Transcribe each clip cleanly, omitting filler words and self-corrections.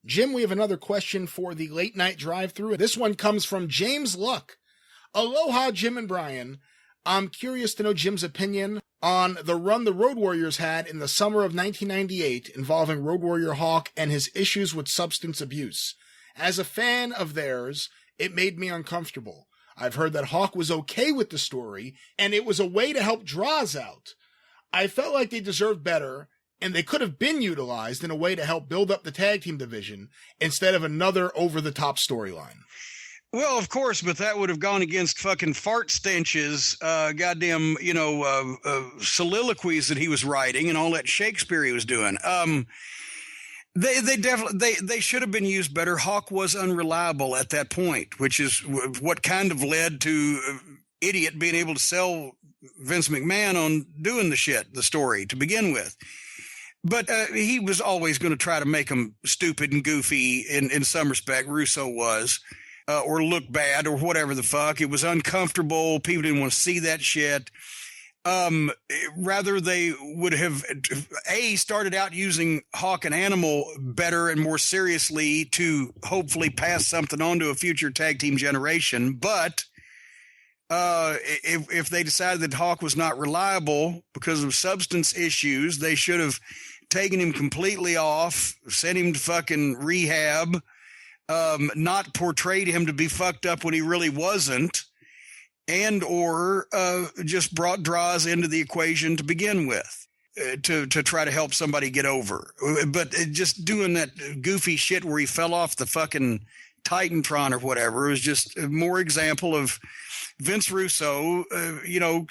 Jim, we have another question for the late night drive-thru. This one comes from James Luck. Aloha, Jim and Brian. I'm curious to know Jim's opinion on the run the Road Warriors had in the summer of 1998 involving Road Warrior Hawk and his issues with substance abuse. As a fan of theirs, it made me uncomfortable. I've heard that Hawk was okay with the story, and it was a way to help Draws out. I felt like they deserved better, and they could have been utilized in a way to help build up the tag team division instead of another over-the-top storyline. Well, of course, but that would have gone against fucking fart stenches, goddamn, soliloquies that he was writing and all that Shakespeare he was doing. They definitely they should have been used better. Hawk was unreliable at that point, which is what kind of led to Idiot being able to sell Vince McMahon on doing the story to begin with. But he was always going to try to make him stupid and goofy in some respect. Russo was, or look bad or whatever the fuck. It was uncomfortable. People didn't want to see that shit. Rather, they would have started out using Hawk and Animal better and more seriously to hopefully pass something on to a future tag team generation. But if they decided that Hawk was not reliable because of substance issues, they should have taken him completely off, sent him to fucking rehab, not portrayed him to be fucked up when he really wasn't, and or just brought Draws into the equation to begin with to try to help somebody get over. But just doing that goofy shit where he fell off the fucking Titantron or whatever was just more example of Vince Russo,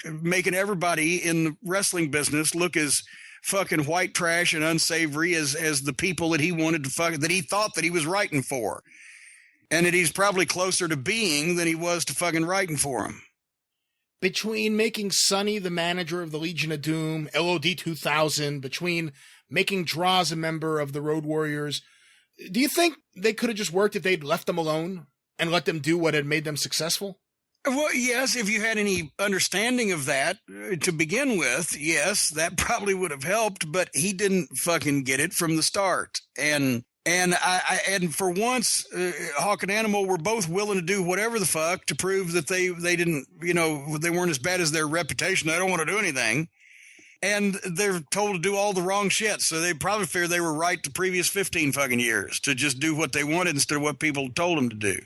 making everybody in the wrestling business look as fucking white trash and unsavory as the people that he wanted to that he thought that he was writing for. And that he's probably closer to being than he was to fucking writing for him. Between making Sonny the manager of the Legion of Doom, LOD 2000, between making Draws a member of the Road Warriors, do you think they could have just worked if they'd left them alone and let them do what had made them successful? Well, yes, if you had any understanding of that to begin with, yes, that probably would have helped, but he didn't fucking get it from the start. And for once, Hawk and Animal were both willing to do whatever the fuck to prove that they didn't, they weren't as bad as their reputation. They don't want to do anything. And they're told to do all the wrong shit. So they probably figured they were right the previous 15 fucking years to just do what they wanted instead of what people told them to do.